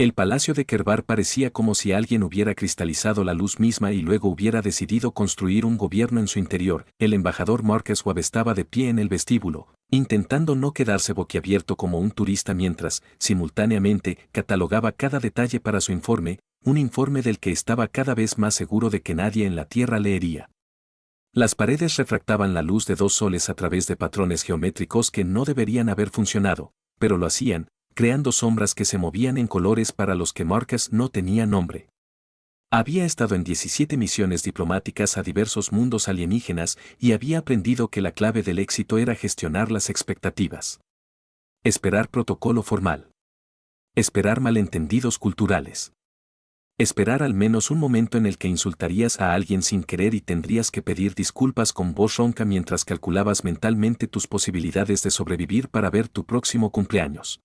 El palacio de Kerbar parecía como si alguien hubiera cristalizado la luz misma y luego hubiera decidido construir un gobierno en su interior. El embajador Marcus Webb estaba de pie en el vestíbulo, intentando no quedarse boquiabierto como un turista mientras, simultáneamente, catalogaba cada detalle para su informe, un informe del que estaba cada vez más seguro de que nadie en la Tierra leería. Las paredes refractaban la luz de 2 soles a través de patrones geométricos que no deberían haber funcionado, pero lo hacían, creando sombras que se movían en colores para los que Marcus no tenía nombre. Había estado en 17 misiones diplomáticas a diversos mundos alienígenas y había aprendido que la clave del éxito era gestionar las expectativas. Esperar protocolo formal. Esperar malentendidos culturales. Esperar al menos un momento en el que insultarías a alguien sin querer y tendrías que pedir disculpas con voz ronca mientras calculabas mentalmente tus posibilidades de sobrevivir para ver tu próximo cumpleaños.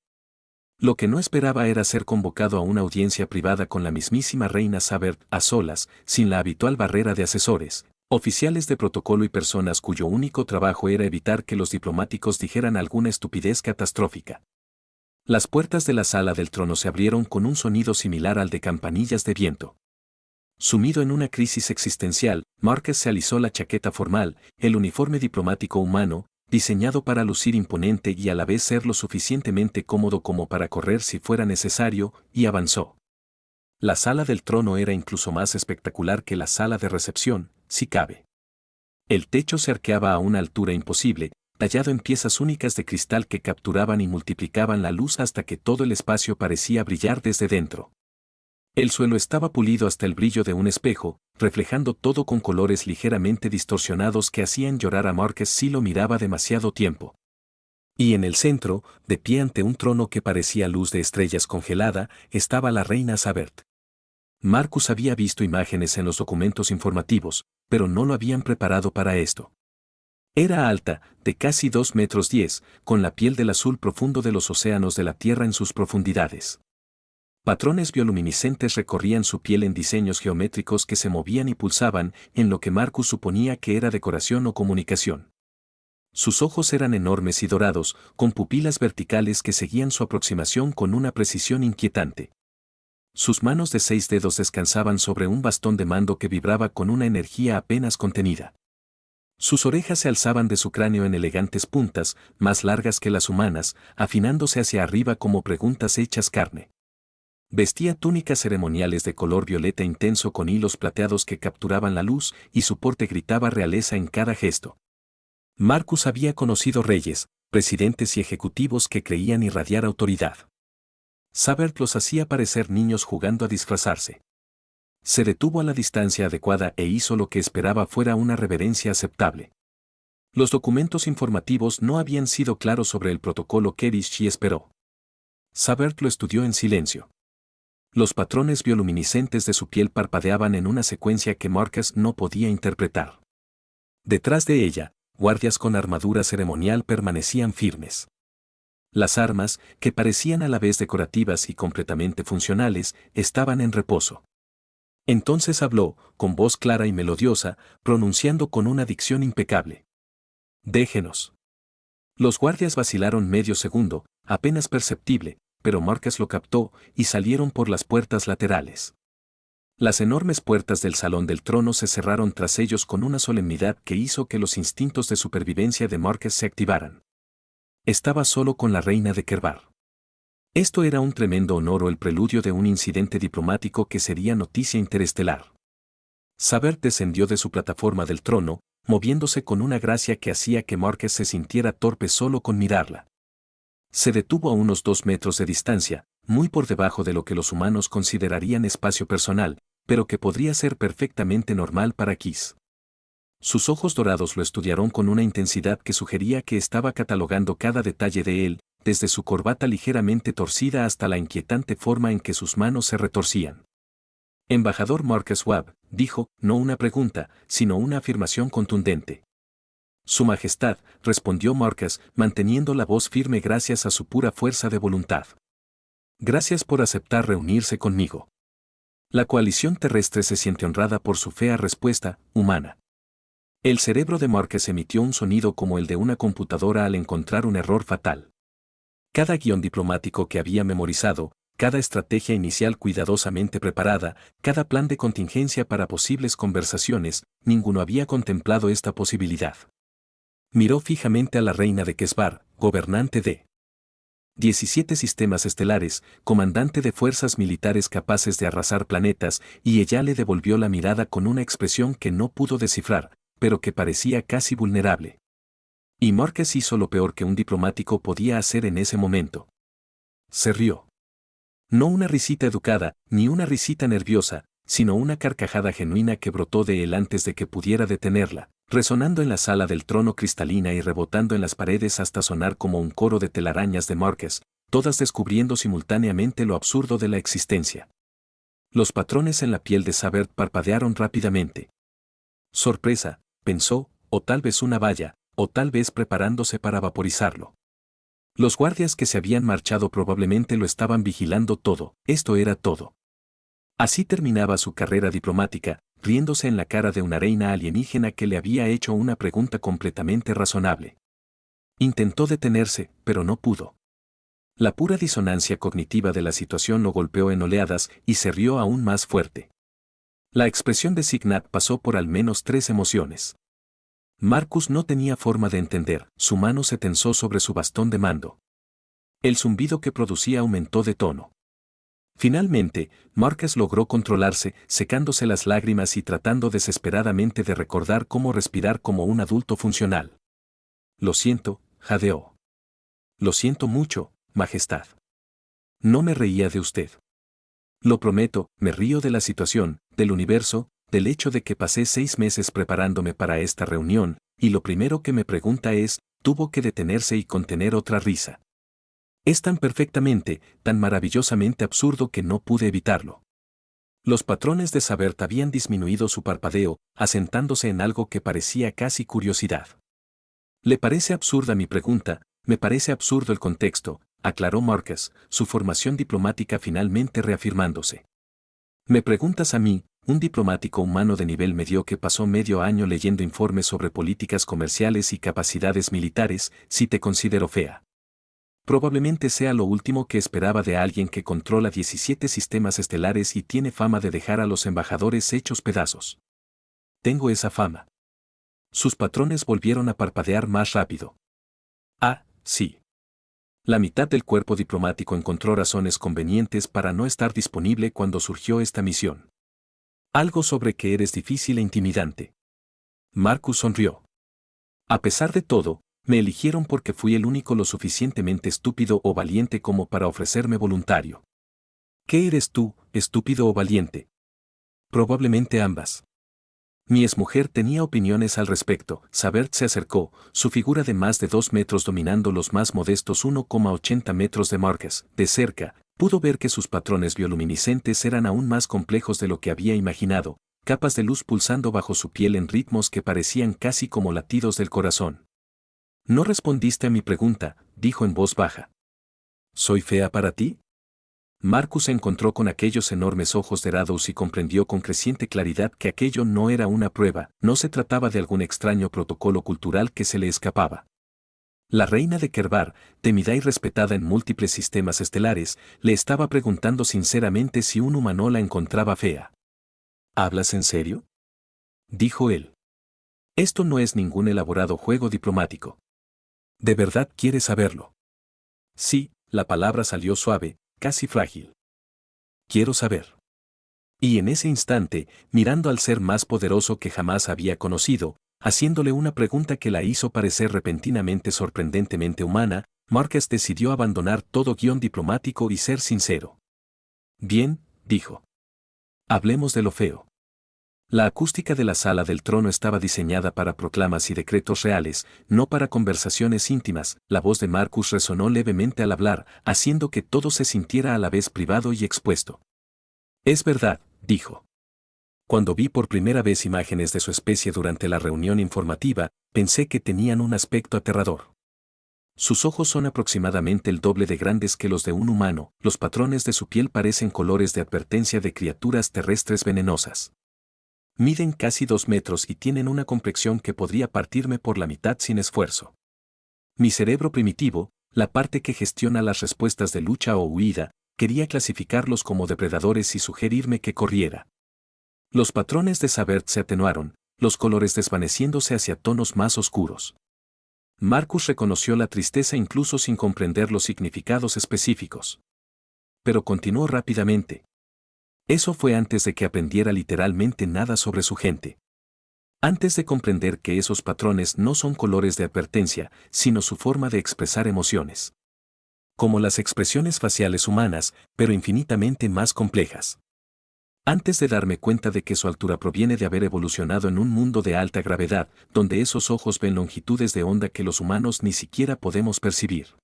Lo que no esperaba era ser convocado a una audiencia privada con la mismísima reina Sabert a solas, sin la habitual barrera de asesores, oficiales de protocolo y personas cuyo único trabajo era evitar que los diplomáticos dijeran alguna estupidez catastrófica. Las puertas de la sala del trono se abrieron con un sonido similar al de campanillas de viento. Sumido en una crisis existencial, Marcus se alisó la chaqueta formal, el uniforme diplomático humano, diseñado para lucir imponente y a la vez ser lo suficientemente cómodo como para correr si fuera necesario, y avanzó. La sala del trono era incluso más espectacular que la sala de recepción, si cabe. El techo se arqueaba a una altura imposible, tallado en piezas únicas de cristal que capturaban y multiplicaban la luz hasta que todo el espacio parecía brillar desde dentro. El suelo estaba pulido hasta el brillo de un espejo, reflejando todo con colores ligeramente distorsionados que hacían llorar a Marcus si lo miraba demasiado tiempo. Y en el centro, de pie ante un trono que parecía luz de estrellas congelada, estaba la reina Sabert. Marcus había visto imágenes en los documentos informativos, pero no lo habían preparado para esto. Era alta, de casi 2,10 metros, con la piel del azul profundo de los océanos de la Tierra en sus profundidades. Patrones bioluminiscentes recorrían su piel en diseños geométricos que se movían y pulsaban, en lo que Marcus suponía que era decoración o comunicación. Sus ojos eran enormes y dorados, con pupilas verticales que seguían su aproximación con una precisión inquietante. Sus manos de 6 dedos descansaban sobre un bastón de mando que vibraba con una energía apenas contenida. Sus orejas se alzaban de su cráneo en elegantes puntas, más largas que las humanas, afinándose hacia arriba como preguntas hechas carne. Vestía túnicas ceremoniales de color violeta intenso con hilos plateados que capturaban la luz, y su porte gritaba realeza en cada gesto. Marcus había conocido reyes, presidentes y ejecutivos que creían irradiar autoridad. Sabert los hacía parecer niños jugando a disfrazarse. Se detuvo a la distancia adecuada e hizo lo que esperaba fuera una reverencia aceptable. Los documentos informativos no habían sido claros sobre el protocolo Kerish y esperó. Sabert lo estudió en silencio. Los patrones bioluminiscentes de su piel parpadeaban en una secuencia que Marcus no podía interpretar. Detrás de ella, guardias con armadura ceremonial permanecían firmes. Las armas, que parecían a la vez decorativas y completamente funcionales, estaban en reposo. Entonces habló, con voz clara y melodiosa, pronunciando con una dicción impecable. «Déjenos». Los guardias vacilaron medio segundo, apenas perceptible, pero Marcus lo captó y salieron por las puertas laterales. Las enormes puertas del salón del trono se cerraron tras ellos con una solemnidad que hizo que los instintos de supervivencia de Marcus se activaran. Estaba solo con la reina de Kerbar. Esto era un tremendo honor o el preludio de un incidente diplomático que sería noticia interestelar. Sabert descendió de su plataforma del trono, moviéndose con una gracia que hacía que Marcus se sintiera torpe solo con mirarla. Se detuvo a unos 2 metros de distancia, muy por debajo de lo que los humanos considerarían espacio personal, pero que podría ser perfectamente normal para Kiss. Sus ojos dorados lo estudiaron con una intensidad que sugería que estaba catalogando cada detalle de él, desde su corbata ligeramente torcida hasta la inquietante forma en que sus manos se retorcían. Embajador Marcus Webb, dijo, no una pregunta, sino una afirmación contundente. Su Majestad, respondió Marcus, manteniendo la voz firme gracias a su pura fuerza de voluntad. Gracias por aceptar reunirse conmigo. La coalición terrestre se siente honrada por su fea respuesta, humana. El cerebro de Marcus emitió un sonido como el de una computadora al encontrar un error fatal. Cada guión diplomático que había memorizado, cada estrategia inicial cuidadosamente preparada, cada plan de contingencia para posibles conversaciones, ninguno había contemplado esta posibilidad. Miró fijamente a la reina de Kesbar, gobernante de 17 sistemas estelares, comandante de fuerzas militares capaces de arrasar planetas, y ella le devolvió la mirada con una expresión que no pudo descifrar, pero que parecía casi vulnerable. Y Marquez hizo lo peor que un diplomático podía hacer en ese momento. Se rió. No una risita educada, ni una risita nerviosa, sino una carcajada genuina que brotó de él antes de que pudiera detenerla, resonando en la sala del trono cristalina y rebotando en las paredes hasta sonar como un coro de telarañas de Marquez, todas descubriendo simultáneamente lo absurdo de la existencia. Los patrones en la piel de Sabert parpadearon rápidamente. Sorpresa, pensó, o tal vez una valla, o tal vez preparándose para vaporizarlo. Los guardias que se habían marchado probablemente lo estaban vigilando todo, esto era todo. Así terminaba su carrera diplomática, riéndose en la cara de una reina alienígena que le había hecho una pregunta completamente razonable. Intentó detenerse, pero no pudo. La pura disonancia cognitiva de la situación lo golpeó en oleadas y se rió aún más fuerte. La expresión de Signat pasó por al menos 3 emociones. Marcus no tenía forma de entender, su mano se tensó sobre su bastón de mando. El zumbido que producía aumentó de tono. Finalmente, Marquez logró controlarse, secándose las lágrimas y tratando desesperadamente de recordar cómo respirar como un adulto funcional. Lo siento, jadeó. Lo siento mucho, Majestad. No me reía de usted. Lo prometo, me río de la situación, del universo, del hecho de que pasé 6 meses preparándome para esta reunión, y lo primero que me pregunta es, tuvo que detenerse y contener otra risa. Es tan perfectamente, tan maravillosamente absurdo que no pude evitarlo. Los patrones de Sabert habían disminuido su parpadeo, asentándose en algo que parecía casi curiosidad. ¿Le parece absurda mi pregunta? Me parece absurdo el contexto, aclaró Marquez, su formación diplomática finalmente reafirmándose. Me preguntas a mí, un diplomático humano de nivel medio que pasó medio año leyendo informes sobre políticas comerciales y capacidades militares, si te considero fea. Probablemente sea lo último que esperaba de alguien que controla 17 sistemas estelares y tiene fama de dejar a los embajadores hechos pedazos. Tengo esa fama. Sus patrones volvieron a parpadear más rápido. Ah, sí. La mitad del cuerpo diplomático encontró razones convenientes para no estar disponible cuando surgió esta misión. Algo sobre que eres difícil e intimidante. Marcus sonrió. A pesar de todo, me eligieron porque fui el único lo suficientemente estúpido o valiente como para ofrecerme voluntario. ¿Qué eres tú, estúpido o valiente? Probablemente ambas. Mi exmujer tenía opiniones al respecto. Sabert se acercó, su figura de más de 2 metros dominando los más modestos 1,80 metros de Marquez. De cerca, pudo ver que sus patrones bioluminiscentes eran aún más complejos de lo que había imaginado, capas de luz pulsando bajo su piel en ritmos que parecían casi como latidos del corazón. No respondiste a mi pregunta, dijo en voz baja. ¿Soy fea para ti? Marcus se encontró con aquellos enormes ojos dorados y comprendió con creciente claridad que aquello no era una prueba, no se trataba de algún extraño protocolo cultural que se le escapaba. La reina de Kerbar, temida y respetada en múltiples sistemas estelares, le estaba preguntando sinceramente si un humano la encontraba fea. ¿Hablas en serio?, dijo él. Esto no es ningún elaborado juego diplomático. ¿De verdad quieres saberlo? Sí, la palabra salió suave, casi frágil. Quiero saber. Y en ese instante, mirando al ser más poderoso que jamás había conocido, haciéndole una pregunta que la hizo parecer repentinamente sorprendentemente humana, Marquez decidió abandonar todo guión diplomático y ser sincero. Bien, dijo. Hablemos de lo feo. La acústica de la sala del trono estaba diseñada para proclamas y decretos reales, no para conversaciones íntimas. La voz de Marcus resonó levemente al hablar, haciendo que todo se sintiera a la vez privado y expuesto. Es verdad, dijo. Cuando vi por primera vez imágenes de su especie durante la reunión informativa, pensé que tenían un aspecto aterrador. Sus ojos son aproximadamente el doble de grandes que los de un humano, los patrones de su piel parecen colores de advertencia de criaturas terrestres venenosas. Miden casi 2 metros y tienen una complexión que podría partirme por la mitad sin esfuerzo. Mi cerebro primitivo, la parte que gestiona las respuestas de lucha o huida, quería clasificarlos como depredadores y sugerirme que corriera. Los patrones de Sabert se atenuaron, los colores desvaneciéndose hacia tonos más oscuros. Marcus reconoció la tristeza incluso sin comprender los significados específicos. Pero continuó rápidamente. Eso fue antes de que aprendiera literalmente nada sobre su gente. Antes de comprender que esos patrones no son colores de advertencia, sino su forma de expresar emociones. Como las expresiones faciales humanas, pero infinitamente más complejas. Antes de darme cuenta de que su altura proviene de haber evolucionado en un mundo de alta gravedad, donde esos ojos ven longitudes de onda que los humanos ni siquiera podemos percibir.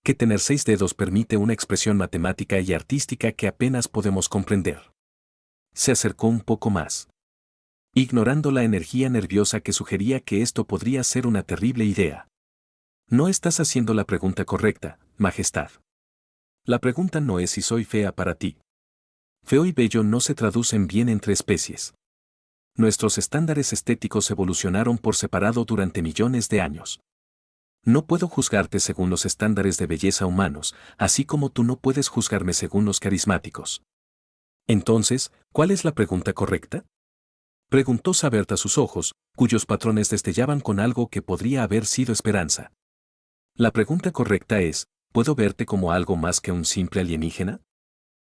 Que tener 6 dedos permite una expresión matemática y artística que apenas podemos comprender. Se acercó un poco más. Ignorando la energía nerviosa que sugería que esto podría ser una terrible idea. No estás haciendo la pregunta correcta, Majestad. La pregunta no es si soy fea para ti. Feo y bello no se traducen bien entre especies. Nuestros estándares estéticos evolucionaron por separado durante millones de años. No puedo juzgarte según los estándares de belleza humanos, así como tú no puedes juzgarme según los carismáticos. Entonces, ¿cuál es la pregunta correcta? Preguntó Sabert a sus ojos, cuyos patrones destellaban con algo que podría haber sido esperanza. La pregunta correcta es, ¿puedo verte como algo más que un simple alienígena?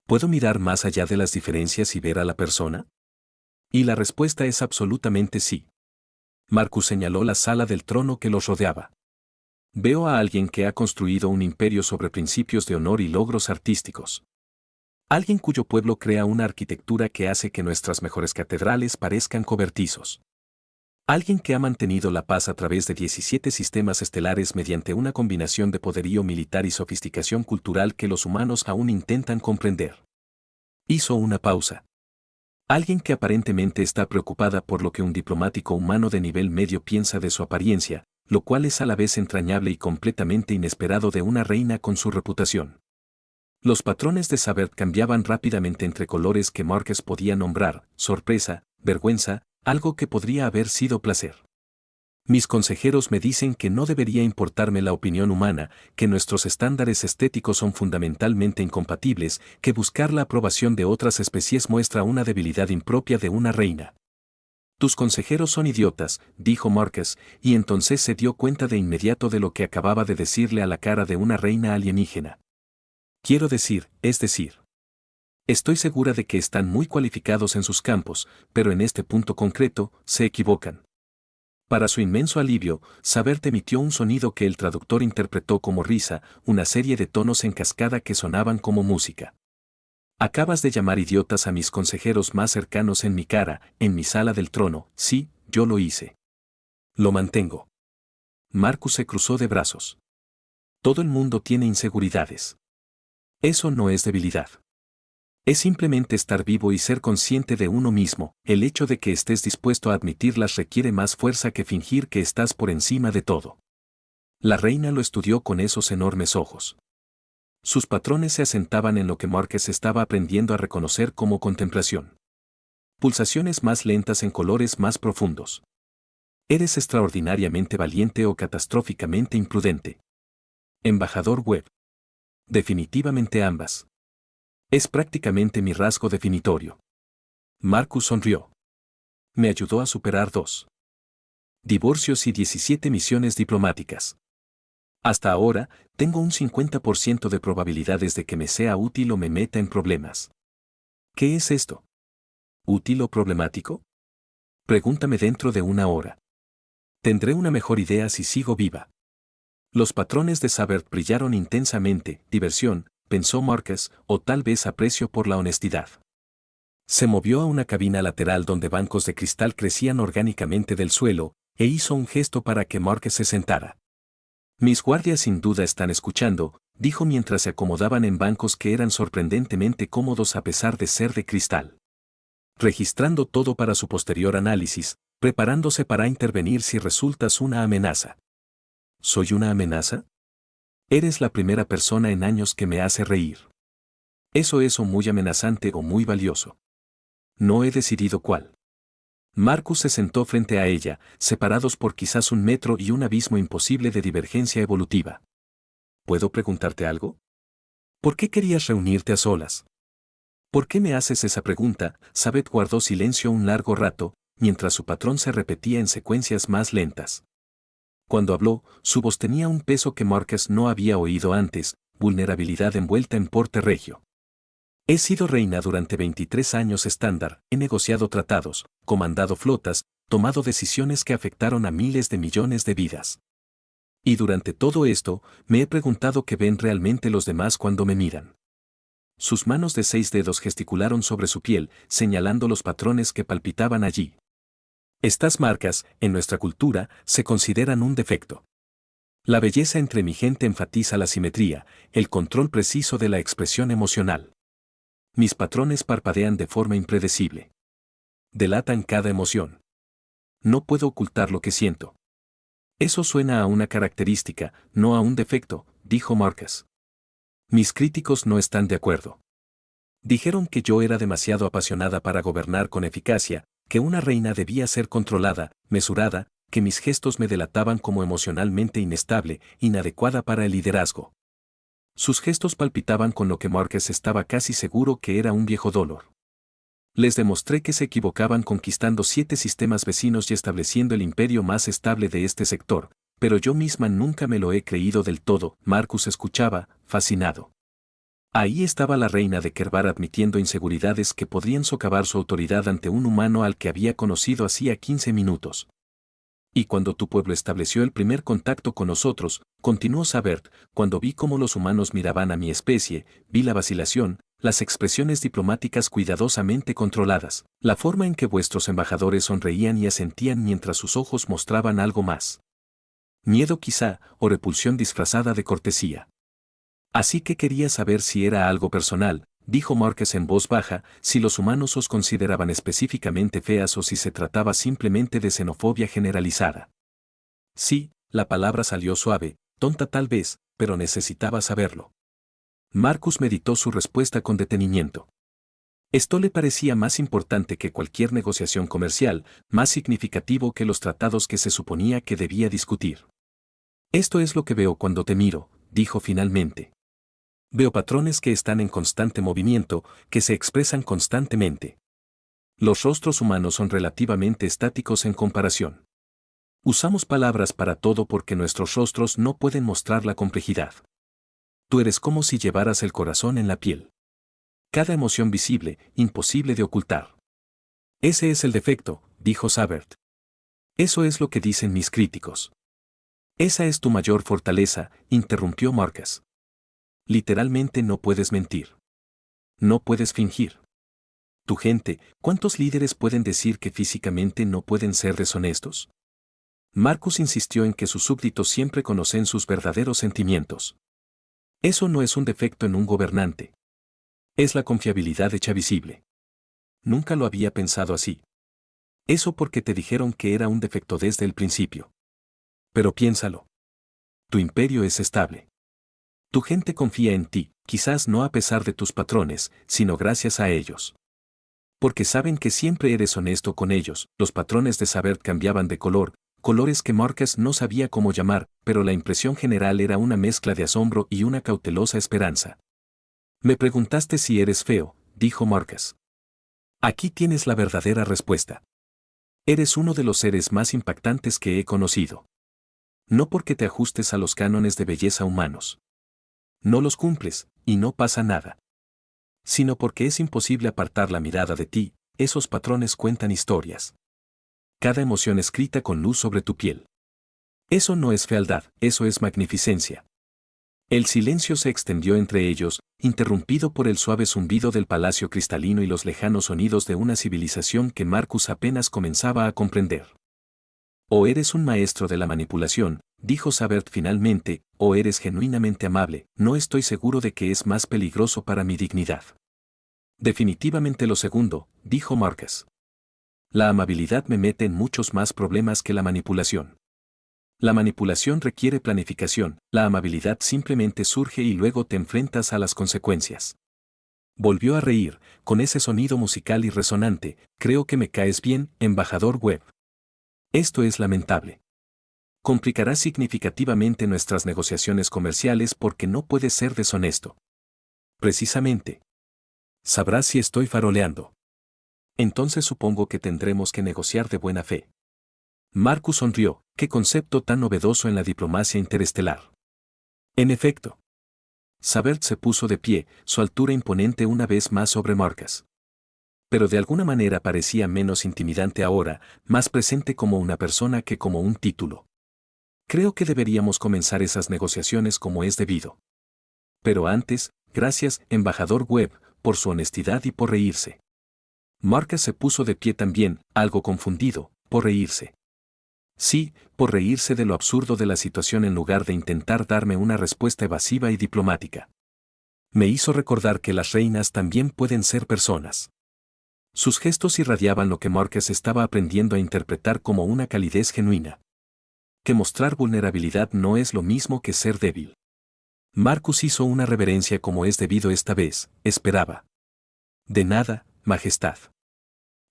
¿Puedo mirar más allá de las diferencias y ver a la persona? Y la respuesta es absolutamente sí. Marcus señaló la sala del trono que los rodeaba. Veo a alguien que ha construido un imperio sobre principios de honor y logros artísticos. Alguien cuyo pueblo crea una arquitectura que hace que nuestras mejores catedrales parezcan cobertizos. Alguien que ha mantenido la paz a través de 17 sistemas estelares mediante una combinación de poderío militar y sofisticación cultural que los humanos aún intentan comprender. Hizo una pausa. Alguien que aparentemente está preocupada por lo que un diplomático humano de nivel medio piensa de su apariencia, lo cual es a la vez entrañable y completamente inesperado de una reina con su reputación. Los patrones de Sabert cambiaban rápidamente entre colores que Marcus podía nombrar, sorpresa, vergüenza, algo que podría haber sido placer. Mis consejeros me dicen que no debería importarme la opinión humana, que nuestros estándares estéticos son fundamentalmente incompatibles, que buscar la aprobación de otras especies muestra una debilidad impropia de una reina. Tus consejeros son idiotas, dijo Marcus, y entonces se dio cuenta de inmediato de lo que acababa de decirle a la cara de una reina alienígena. Quiero decir, estoy segura de que están muy cualificados en sus campos, pero en este punto concreto, se equivocan. Para su inmenso alivio, Sabert emitió un sonido que el traductor interpretó como risa, una serie de tonos en cascada que sonaban como música. Acabas de llamar idiotas a mis consejeros más cercanos en mi cara, en mi sala del trono, sí, yo lo hice. Lo mantengo. Marcus se cruzó de brazos. Todo el mundo tiene inseguridades. Eso no es debilidad. Es simplemente estar vivo y ser consciente de uno mismo. El hecho de que estés dispuesto a admitirlas requiere más fuerza que fingir que estás por encima de todo. La reina lo estudió con esos enormes ojos. Sus patrones se asentaban en lo que Marcus estaba aprendiendo a reconocer como contemplación. Pulsaciones más lentas en colores más profundos. Eres extraordinariamente valiente o catastróficamente imprudente. Embajador Webb. Definitivamente ambas. Es prácticamente mi rasgo definitorio. Marcus sonrió. Me ayudó a superar 2 divorcios y 17 misiones diplomáticas. Hasta ahora, tengo un 50% de probabilidades de que me sea útil o me meta en problemas. ¿Qué es esto? ¿Útil o problemático? Pregúntame dentro de una hora. Tendré una mejor idea si sigo viva. Los patrones de Sabert brillaron intensamente, diversión, pensó Marcus, o tal vez aprecio por la honestidad. Se movió a una cabina lateral donde bancos de cristal crecían orgánicamente del suelo, e hizo un gesto para que Marcus se sentara. Mis guardias sin duda están escuchando, dijo mientras se acomodaban en bancos que eran sorprendentemente cómodos a pesar de ser de cristal. Registrando todo para su posterior análisis, preparándose para intervenir si resultas una amenaza. ¿Soy una amenaza? Eres la primera persona en años que me hace reír. Eso es o muy amenazante o muy valioso. No he decidido cuál. Marcus se sentó frente a ella, separados por quizás 1 metro y un abismo imposible de divergencia evolutiva. ¿Puedo preguntarte algo? ¿Por qué querías reunirte a solas? ¿Por qué me haces esa pregunta? Sabeth guardó silencio un largo rato, mientras su patrón se repetía en secuencias más lentas. Cuando habló, su voz tenía un peso que Marcus no había oído antes, vulnerabilidad envuelta en porte regio. He sido reina durante 23 años estándar, he negociado tratados, comandado flotas, tomado decisiones que afectaron a miles de millones de vidas. Y durante todo esto, me he preguntado qué ven realmente los demás cuando me miran. Sus manos de 6 dedos gesticularon sobre su piel, señalando los patrones que palpitaban allí. Estas marcas, en nuestra cultura, se consideran un defecto. La belleza entre mi gente enfatiza la simetría, el control preciso de la expresión emocional. Mis patrones parpadean de forma impredecible. Delatan cada emoción. No puedo ocultar lo que siento. Eso suena a una característica, no a un defecto, dijo Marcus. Mis críticos no están de acuerdo. Dijeron que yo era demasiado apasionada para gobernar con eficacia, que una reina debía ser controlada, mesurada, que mis gestos me delataban como emocionalmente inestable, inadecuada para el liderazgo. Sus gestos palpitaban con lo que Marcus estaba casi seguro que era un viejo dolor. Les demostré que se equivocaban conquistando 7 sistemas vecinos y estableciendo el imperio más estable de este sector, pero yo misma nunca me lo he creído del todo. Marcus escuchaba, fascinado. Ahí estaba la reina de Kerbar admitiendo inseguridades que podrían socavar su autoridad ante un humano al que había conocido hacía 15 minutos. Y cuando tu pueblo estableció el primer contacto con nosotros, continuó Sabert, cuando vi cómo los humanos miraban a mi especie, vi la vacilación, las expresiones diplomáticas cuidadosamente controladas, la forma en que vuestros embajadores sonreían y asentían mientras sus ojos mostraban algo más. Miedo quizá, o repulsión disfrazada de cortesía. Así que quería saber si era algo personal, dijo Marcus en voz baja, si los humanos os consideraban específicamente feas o si se trataba simplemente de xenofobia generalizada. Sí, la palabra salió suave, tonta tal vez, pero necesitaba saberlo. Marcus meditó su respuesta con detenimiento. Esto le parecía más importante que cualquier negociación comercial, más significativo que los tratados que se suponía que debía discutir. Esto es lo que veo cuando te miro, dijo finalmente. Veo patrones que están en constante movimiento, que se expresan constantemente. Los rostros humanos son relativamente estáticos en comparación. Usamos palabras para todo porque nuestros rostros no pueden mostrar la complejidad. Tú eres como si llevaras el corazón en la piel. Cada emoción visible, imposible de ocultar. Ese es el defecto, dijo Sabert. Eso es lo que dicen mis críticos. Esa es tu mayor fortaleza, interrumpió Marcus. Literalmente no puedes mentir. No puedes fingir. Tu gente, ¿cuántos líderes pueden decir que físicamente no pueden ser deshonestos? Marcus insistió en que sus súbditos siempre conocen sus verdaderos sentimientos. Eso no es un defecto en un gobernante. Es la confiabilidad hecha visible. Nunca lo había pensado así. Eso porque te dijeron que era un defecto desde el principio. Pero piénsalo. Tu imperio es estable. Tu gente confía en ti, quizás no a pesar de tus patrones, sino gracias a ellos. Porque saben que siempre eres honesto con ellos. Los patrones de Sabert cambiaban de color, colores que Marcus no sabía cómo llamar, pero la impresión general era una mezcla de asombro y una cautelosa esperanza. Me preguntaste si eres feo, dijo Marcus. Aquí tienes la verdadera respuesta. Eres uno de los seres más impactantes que he conocido. No porque te ajustes a los cánones de belleza humanos. No los cumples, y no pasa nada. Sino porque es imposible apartar la mirada de ti, esos patrones cuentan historias. Cada emoción escrita con luz sobre tu piel. Eso no es fealdad, eso es magnificencia. El silencio se extendió entre ellos, interrumpido por el suave zumbido del palacio cristalino y los lejanos sonidos de una civilización que Marcus apenas comenzaba a comprender. O eres un maestro de la manipulación, dijo Sabert finalmente, o eres genuinamente amable, no estoy seguro de que es más peligroso para mi dignidad. Definitivamente lo segundo, dijo Marcus. La amabilidad me mete en muchos más problemas que la manipulación. La manipulación requiere planificación, la amabilidad simplemente surge y luego te enfrentas a las consecuencias. Volvió a reír, con ese sonido musical y resonante, creo que me caes bien, embajador Webb. Esto es lamentable. Complicará significativamente nuestras negociaciones comerciales porque no puedes ser deshonesto. Precisamente. Sabrás si estoy faroleando. Entonces supongo que tendremos que negociar de buena fe. Marcus sonrió. Qué concepto tan novedoso en la diplomacia interestelar. En efecto. Sabert se puso de pie, su altura imponente una vez más sobre Marcus. Pero de alguna manera parecía menos intimidante ahora, más presente como una persona que como un título. Creo que deberíamos comenzar esas negociaciones como es debido. Pero antes, gracias, embajador Webb, por su honestidad y por reírse. Marcus se puso de pie también, algo confundido, por reírse. Sí, por reírse de lo absurdo de la situación en lugar de intentar darme una respuesta evasiva y diplomática. Me hizo recordar que las reinas también pueden ser personas. Sus gestos irradiaban lo que Marcus estaba aprendiendo a interpretar como una calidez genuina. Que mostrar vulnerabilidad no es lo mismo que ser débil. Marcus hizo una reverencia como es debido esta vez, esperaba. De nada, Majestad.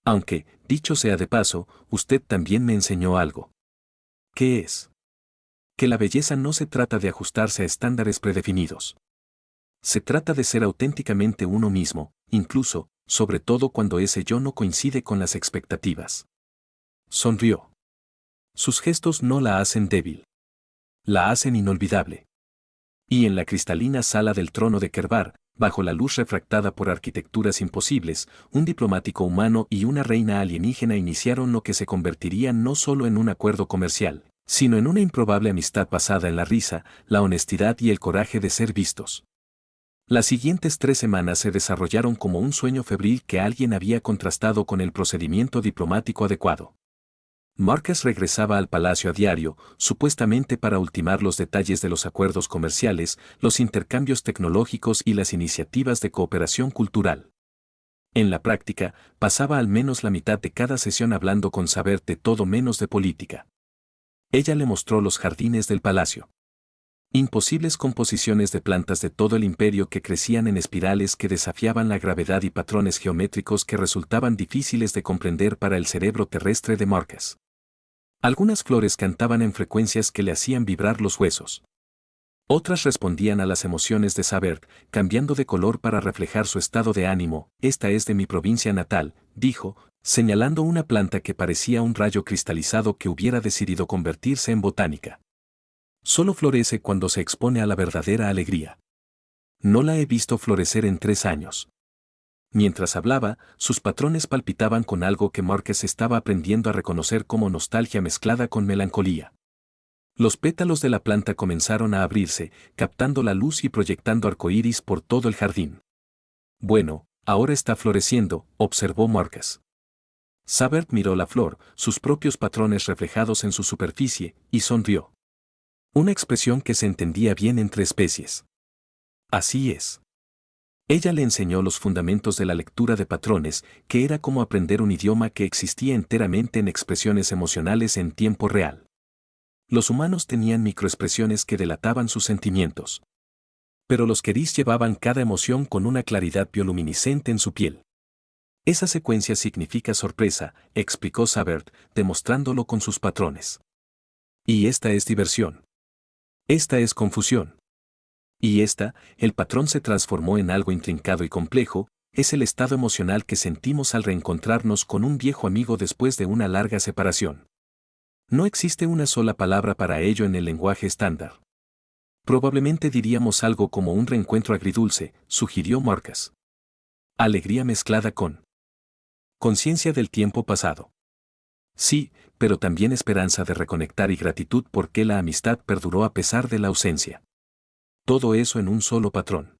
Aunque, dicho sea de paso, usted también me enseñó algo. ¿Qué es? Que la belleza no se trata de ajustarse a estándares predefinidos. Se trata de ser auténticamente uno mismo, incluso, sobre todo cuando ese yo no coincide con las expectativas. Sonrió. Sus gestos no la hacen débil. La hacen inolvidable. Y en la cristalina sala del trono de Kerbar, bajo la luz refractada por arquitecturas imposibles, un diplomático humano y una reina alienígena iniciaron lo que se convertiría no solo en un acuerdo comercial, sino en una improbable amistad basada en la risa, la honestidad y el coraje de ser vistos. Las siguientes 3 semanas se desarrollaron como un sueño febril que alguien había contrastado con el procedimiento diplomático adecuado. Marcus regresaba al palacio a diario, supuestamente para ultimar los detalles de los acuerdos comerciales, los intercambios tecnológicos y las iniciativas de cooperación cultural. En la práctica, pasaba al menos la mitad de cada sesión hablando con Sabert de todo menos de política. Ella le mostró los jardines del palacio. Imposibles composiciones de plantas de todo el imperio que crecían en espirales que desafiaban la gravedad y patrones geométricos que resultaban difíciles de comprender para el cerebro terrestre de Marcus. Algunas flores cantaban en frecuencias que le hacían vibrar los huesos. Otras respondían a las emociones de Sabert, cambiando de color para reflejar su estado de ánimo. Esta es de mi provincia natal, dijo, señalando una planta que parecía un rayo cristalizado que hubiera decidido convertirse en botánica. Solo florece cuando se expone a la verdadera alegría. No la he visto florecer en 3 años. Mientras hablaba, sus patrones palpitaban con algo que Marcus estaba aprendiendo a reconocer como nostalgia mezclada con melancolía. Los pétalos de la planta comenzaron a abrirse, captando la luz y proyectando arcoíris por todo el jardín. Bueno, ahora está floreciendo, observó Marcus. Sabert miró la flor, sus propios patrones reflejados en su superficie, y sonrió. Una expresión que se entendía bien entre especies. Así es. Ella le enseñó los fundamentos de la lectura de patrones, que era como aprender un idioma que existía enteramente en expresiones emocionales en tiempo real. Los humanos tenían microexpresiones que delataban sus sentimientos. Pero los Keris llevaban cada emoción con una claridad bioluminiscente en su piel. Esa secuencia significa sorpresa, explicó Sabert, demostrándolo con sus patrones. Y esta es diversión. Esta es confusión. Y esta, el patrón se transformó en algo intrincado y complejo, es el estado emocional que sentimos al reencontrarnos con un viejo amigo después de una larga separación. No existe una sola palabra para ello en el lenguaje estándar. Probablemente diríamos algo como un reencuentro agridulce, sugirió Marcus. Alegría mezclada con conciencia del tiempo pasado. Sí, pero también esperanza de reconectar y gratitud porque la amistad perduró a pesar de la ausencia. Todo eso en un solo patrón.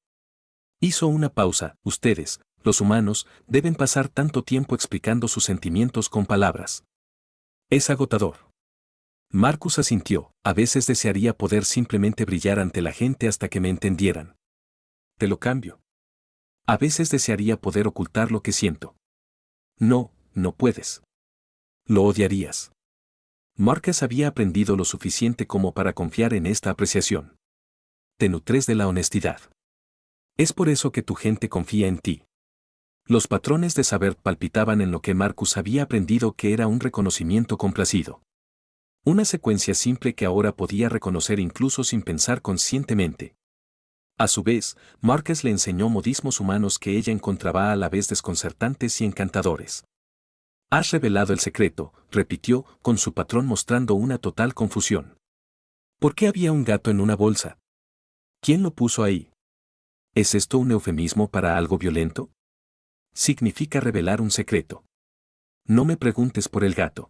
Hizo una pausa. Ustedes, los humanos, deben pasar tanto tiempo explicando sus sentimientos con palabras. Es agotador. Marcus asintió. A veces desearía poder simplemente brillar ante la gente hasta que me entendieran. Te lo cambio. A veces desearía poder ocultar lo que siento. No, no puedes. Lo odiarías. Marcus había aprendido lo suficiente como para confiar en esta apreciación. Te nutres de la honestidad. Es por eso que tu gente confía en ti. Los patrones de saber palpitaban en lo que Marcus había aprendido que era un reconocimiento complacido. Una secuencia simple que ahora podía reconocer incluso sin pensar conscientemente. A su vez, Márquez le enseñó modismos humanos que ella encontraba a la vez desconcertantes y encantadores. «Has revelado el secreto», repitió, con su patrón mostrando una total confusión. ¿Por qué había un gato en una bolsa? ¿Quién lo puso ahí? ¿Es esto un eufemismo para algo violento? Significa revelar un secreto. No me preguntes por el gato.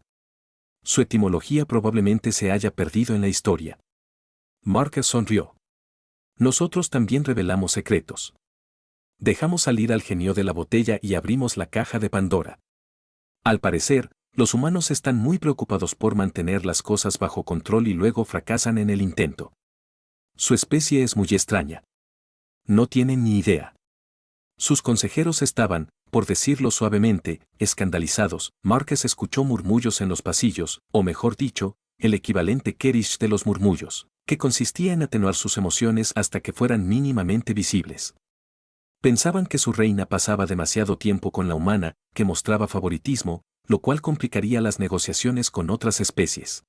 Su etimología probablemente se haya perdido en la historia. Márquez sonrió. Nosotros también revelamos secretos. Dejamos salir al genio de la botella y abrimos la caja de Pandora. Al parecer, los humanos están muy preocupados por mantener las cosas bajo control y luego fracasan en el intento. Su especie es muy extraña. No tienen ni idea. Sus consejeros estaban, por decirlo suavemente, escandalizados. Márquez escuchó murmullos en los pasillos, o mejor dicho, el equivalente Kerish de los murmullos, que consistía en atenuar sus emociones hasta que fueran mínimamente visibles. Pensaban que su reina pasaba demasiado tiempo con la humana, que mostraba favoritismo, lo cual complicaría las negociaciones con otras especies.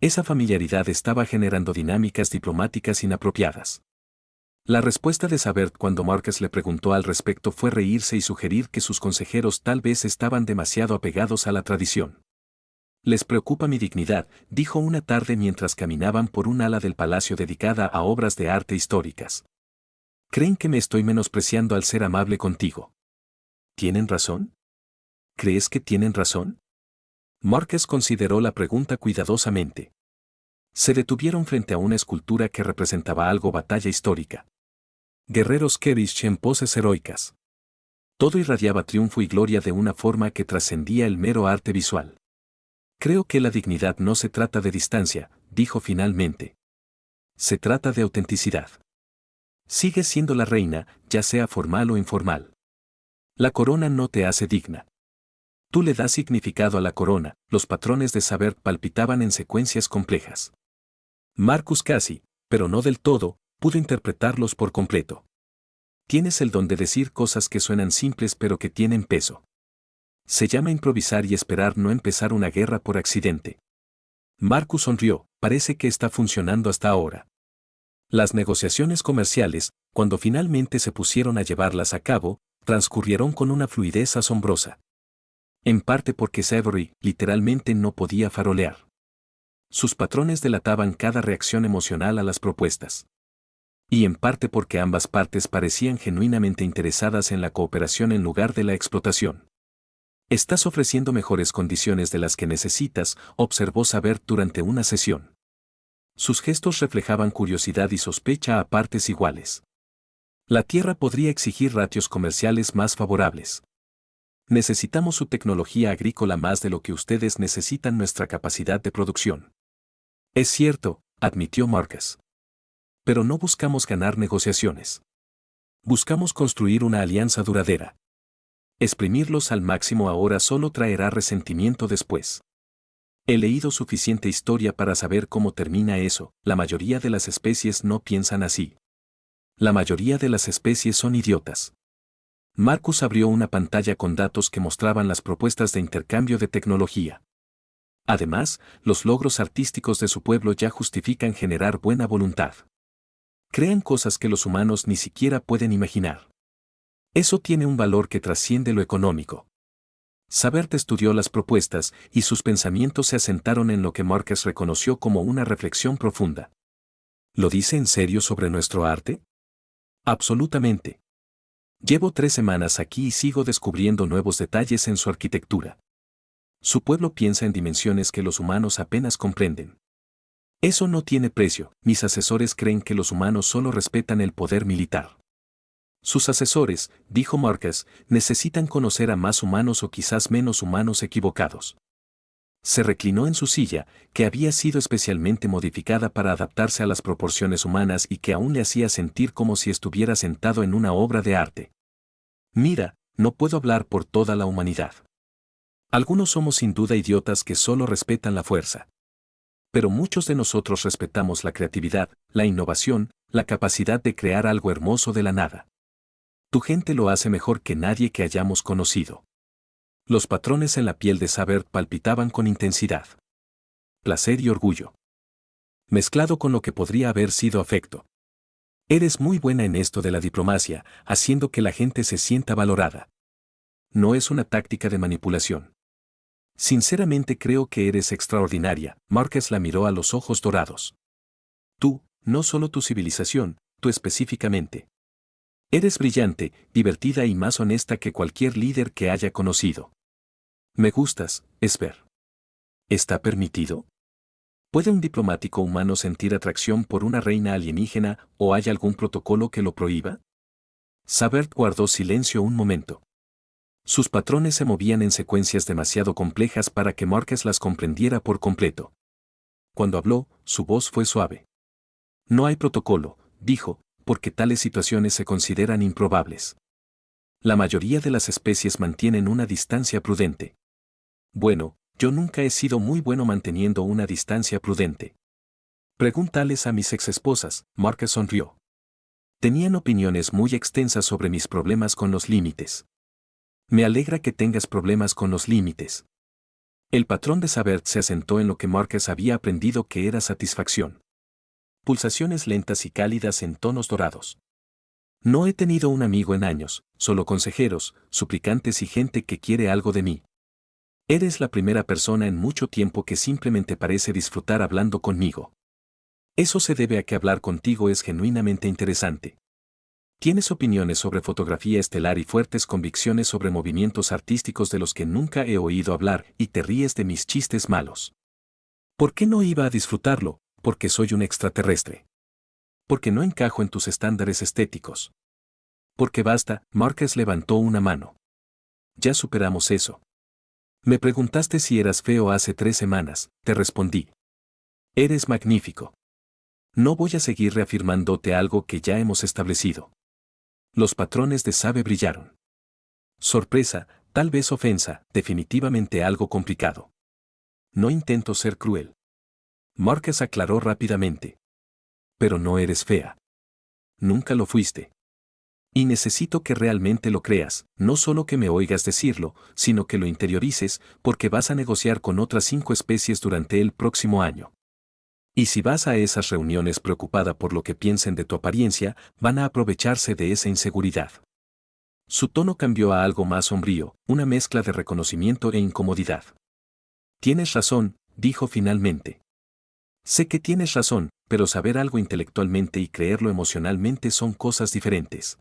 Esa familiaridad estaba generando dinámicas diplomáticas inapropiadas. La respuesta de Sabert cuando Márquez le preguntó al respecto fue reírse y sugerir que sus consejeros tal vez estaban demasiado apegados a la tradición. «Les preocupa mi dignidad», dijo una tarde mientras caminaban por un ala del palacio dedicada a obras de arte históricas. «¿Creen que me estoy menospreciando al ser amable contigo? ¿Tienen razón? ¿Crees que tienen razón?» Márquez consideró la pregunta cuidadosamente. Se detuvieron frente a una escultura que representaba algo batalla histórica. Guerreros Kerish en poses heroicas. Todo irradiaba triunfo y gloria de una forma que trascendía el mero arte visual. «Creo que la dignidad no se trata de distancia», dijo finalmente. «Se trata de autenticidad. Sigues siendo la reina, ya sea formal o informal. La corona no te hace digna. Tú le das significado a la corona». Los patrones de saber palpitaban en secuencias complejas. Marcus casi, pero no del todo, pudo interpretarlos por completo. «Tienes el don de decir cosas que suenan simples pero que tienen peso. Se llama improvisar y esperar, no empezar una guerra por accidente». Marcus sonrió. «Parece que está funcionando hasta ahora». Las negociaciones comerciales, cuando finalmente se pusieron a llevarlas a cabo, transcurrieron con una fluidez asombrosa. En parte porque Savory literalmente no podía farolear. Sus patrones delataban cada reacción emocional a las propuestas. Y en parte porque ambas partes parecían genuinamente interesadas en la cooperación en lugar de la explotación. «Estás ofreciendo mejores condiciones de las que necesitas», observó Sabert durante una sesión. Sus gestos reflejaban curiosidad y sospecha a partes iguales. «La Tierra podría exigir ratios comerciales más favorables. Necesitamos su tecnología agrícola más de lo que ustedes necesitan nuestra capacidad de producción». «Es cierto», admitió Márquez. «Pero no buscamos ganar negociaciones. Buscamos construir una alianza duradera. Exprimirlos al máximo ahora solo traerá resentimiento después. He leído suficiente historia para saber cómo termina eso. La mayoría de las especies no piensan así. La mayoría de las especies son idiotas». Marcus abrió una pantalla con datos que mostraban las propuestas de intercambio de tecnología. Además, los logros artísticos de su pueblo ya justifican generar buena voluntad. Crean cosas que los humanos ni siquiera pueden imaginar. Eso tiene un valor que trasciende lo económico. Sabert estudió las propuestas y sus pensamientos se asentaron en lo que Márquez reconoció como una reflexión profunda. ¿Lo dice en serio sobre nuestro arte? Absolutamente. Llevo 3 semanas aquí y sigo descubriendo nuevos detalles en su arquitectura. Su pueblo piensa en dimensiones que los humanos apenas comprenden. Eso no tiene precio. Mis asesores creen que los humanos solo respetan el poder militar. Sus asesores, dijo Márquez, necesitan conocer a más humanos o quizás menos humanos equivocados. Se reclinó en su silla, que había sido especialmente modificada para adaptarse a las proporciones humanas y que aún le hacía sentir como si estuviera sentado en una obra de arte. «Mira, no puedo hablar por toda la humanidad. Algunos somos sin duda idiotas que solo respetan la fuerza. Pero muchos de nosotros respetamos la creatividad, la innovación, la capacidad de crear algo hermoso de la nada. Tu gente lo hace mejor que nadie que hayamos conocido». Los patrones en la piel de Sabert palpitaban con intensidad. Placer y orgullo. Mezclado con lo que podría haber sido afecto. Eres muy buena en esto de la diplomacia, haciendo que la gente se sienta valorada. No es una táctica de manipulación. Sinceramente creo que eres extraordinaria. Marcus la miró a los ojos dorados. Tú, no solo tu civilización, tú específicamente. Eres brillante, divertida y más honesta que cualquier líder que haya conocido. Me gustas, Esper. ¿Está permitido? ¿Puede un diplomático humano sentir atracción por una reina alienígena o hay algún protocolo que lo prohíba? Sabert guardó silencio un momento. Sus patrones se movían en secuencias demasiado complejas para que Marcus las comprendiera por completo. Cuando habló, su voz fue suave. No hay protocolo, dijo, porque tales situaciones se consideran improbables. La mayoría de las especies mantienen una distancia prudente. Bueno, yo nunca he sido muy bueno manteniendo una distancia prudente. Pregúntales a mis exesposas, Marcus sonrió. Tenían opiniones muy extensas sobre mis problemas con los límites. Me alegra que tengas problemas con los límites. El patrón de Sabert se asentó en lo que Marcus había aprendido que era satisfacción. Pulsaciones lentas y cálidas en tonos dorados. No he tenido un amigo en años, solo consejeros, suplicantes y gente que quiere algo de mí. Eres la primera persona en mucho tiempo que simplemente parece disfrutar hablando conmigo. Eso se debe a que hablar contigo es genuinamente interesante. Tienes opiniones sobre fotografía estelar y fuertes convicciones sobre movimientos artísticos de los que nunca he oído hablar y te ríes de mis chistes malos. ¿Por qué no iba a disfrutarlo? Porque soy un extraterrestre. Porque no encajo en tus estándares estéticos. Porque basta, Marcus levantó una mano. Ya superamos eso. Me preguntaste si eras feo hace 3 semanas, te respondí. Eres magnífico. No voy a seguir reafirmándote algo que ya hemos establecido. Los patrones de Sabe brillaron. Sorpresa, tal vez ofensa, definitivamente algo complicado. No intento ser cruel. Marcus aclaró rápidamente. Pero no eres fea. Nunca lo fuiste. Y necesito que realmente lo creas, no solo que me oigas decirlo, sino que lo interiorices, porque vas a negociar con otras 5 especies durante el próximo año. Y si vas a esas reuniones preocupada por lo que piensen de tu apariencia, van a aprovecharse de esa inseguridad. Su tono cambió a algo más sombrío, una mezcla de reconocimiento e incomodidad. Tienes razón, dijo finalmente. Sé que tienes razón, pero saber algo intelectualmente y creerlo emocionalmente son cosas diferentes.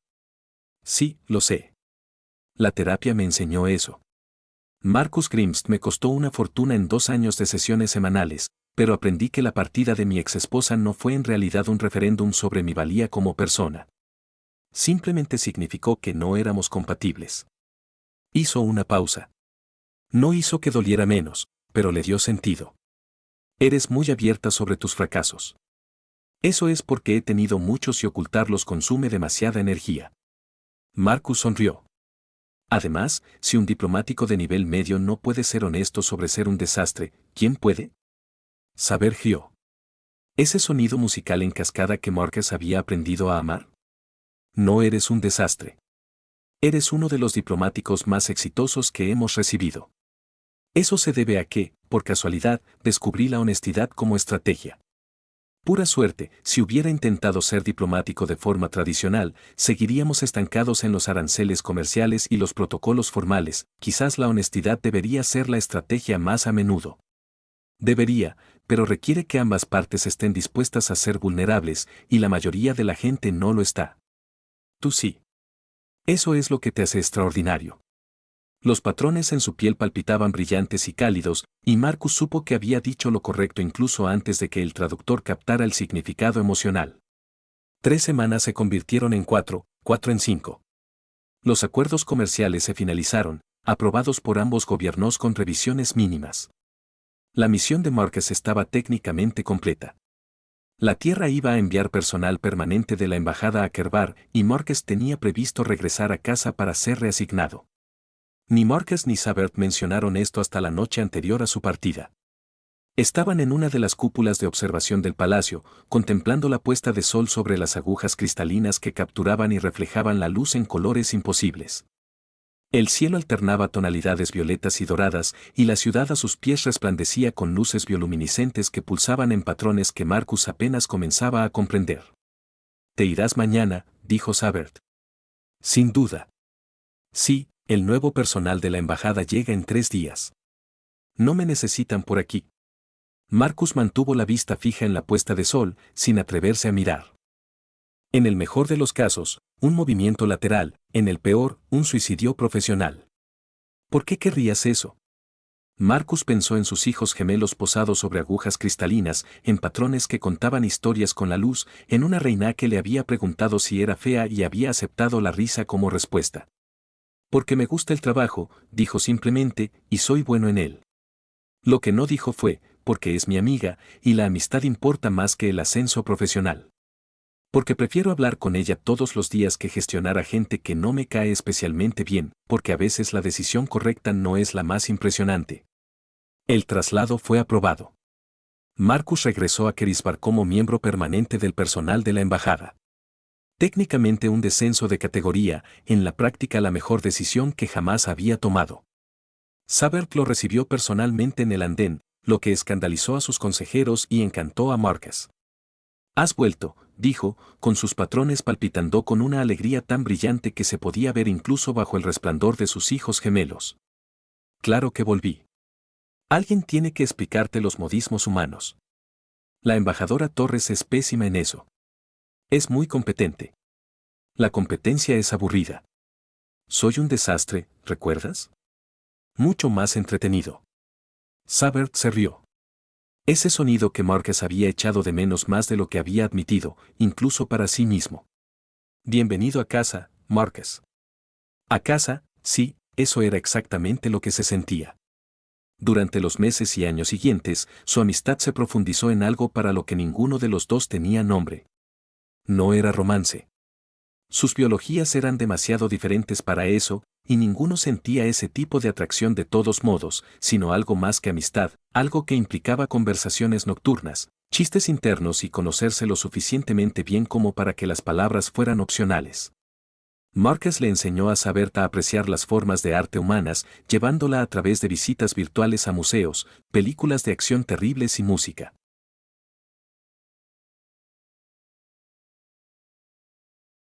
Sí, lo sé. La terapia me enseñó eso. Marcus Grimst me costó una fortuna en 2 años de sesiones semanales, pero aprendí que la partida de mi exesposa no fue en realidad un referéndum sobre mi valía como persona. Simplemente significó que no éramos compatibles. Hizo una pausa. No hizo que doliera menos, pero le dio sentido. Eres muy abierta sobre tus fracasos. Eso es porque he tenido muchos y ocultarlos consume demasiada energía. Marcus sonrió. Además, si un diplomático de nivel medio no puede ser honesto sobre ser un desastre, ¿quién puede? Saber gió. ¿Ese sonido musical en cascada que Marcus había aprendido a amar? No eres un desastre. Eres uno de los diplomáticos más exitosos que hemos recibido. Eso se debe a que, por casualidad, descubrí la honestidad como estrategia. Pura suerte, si hubiera intentado ser diplomático de forma tradicional, seguiríamos estancados en los aranceles comerciales y los protocolos formales, quizás la honestidad debería ser la estrategia más a menudo. Debería, pero requiere que ambas partes estén dispuestas a ser vulnerables, y la mayoría de la gente no lo está. Tú sí. Eso es lo que te hace extraordinario. Los patrones en su piel palpitaban brillantes y cálidos, y Marcus supo que había dicho lo correcto incluso antes de que el traductor captara el significado emocional. 3 semanas se convirtieron en 4, 4 en 5. Los acuerdos comerciales se finalizaron, aprobados por ambos gobiernos con revisiones mínimas. La misión de Marcus estaba técnicamente completa. La Tierra iba a enviar personal permanente de la embajada a Kerbar, y Marcus tenía previsto regresar a casa para ser reasignado. Ni Marcus ni Sabert mencionaron esto hasta la noche anterior a su partida. Estaban en una de las cúpulas de observación del palacio, contemplando la puesta de sol sobre las agujas cristalinas que capturaban y reflejaban la luz en colores imposibles. El cielo alternaba tonalidades violetas y doradas, y la ciudad a sus pies resplandecía con luces bioluminiscentes que pulsaban en patrones que Marcus apenas comenzaba a comprender. Te irás mañana, dijo Sabert. Sin duda. Sí, el nuevo personal de la embajada llega en 3 días. No me necesitan por aquí. Marcus mantuvo la vista fija en la puesta de sol, sin atreverse a mirar. En el mejor de los casos, un movimiento lateral, en el peor, un suicidio profesional. ¿Por qué querrías eso? Marcus pensó en sus hijos gemelos posados sobre agujas cristalinas, en patrones que contaban historias con la luz, en una reina que le había preguntado si era fea y había aceptado la risa como respuesta. Porque me gusta el trabajo, dijo simplemente, y soy bueno en él. Lo que no dijo fue, porque es mi amiga, y la amistad importa más que el ascenso profesional. Porque prefiero hablar con ella todos los días que gestionar a gente que no me cae especialmente bien, porque a veces la decisión correcta no es la más impresionante. El traslado fue aprobado. Marcus regresó a Kerisbar como miembro permanente del personal de la embajada. Técnicamente un descenso de categoría, en la práctica la mejor decisión que jamás había tomado. Sabert lo recibió personalmente en el andén, lo que escandalizó a sus consejeros y encantó a Marcus. «Has vuelto», dijo, con sus patrones palpitando con una alegría tan brillante que se podía ver incluso bajo el resplandor de sus hijos gemelos. «Claro que volví. Alguien tiene que explicarte los modismos humanos. La embajadora Torres es pésima en eso. Es muy competente. La competencia es aburrida. Soy un desastre, ¿recuerdas? Mucho más entretenido». Sabert se rió. Ese sonido que Marcus había echado de menos más de lo que había admitido, incluso para sí mismo. «Bienvenido a casa, Marcus». A casa, sí, eso era exactamente lo que se sentía. Durante los meses y años siguientes, su amistad se profundizó en algo para lo que ninguno de los dos tenía nombre. No era romance. Sus biologías eran demasiado diferentes para eso, y ninguno sentía ese tipo de atracción de todos modos, sino algo más que amistad, algo que implicaba conversaciones nocturnas, chistes internos y conocerse lo suficientemente bien como para que las palabras fueran opcionales. Marcus le enseñó a Sabert a apreciar las formas de arte humanas, llevándola a través de visitas virtuales a museos, películas de acción terribles y música.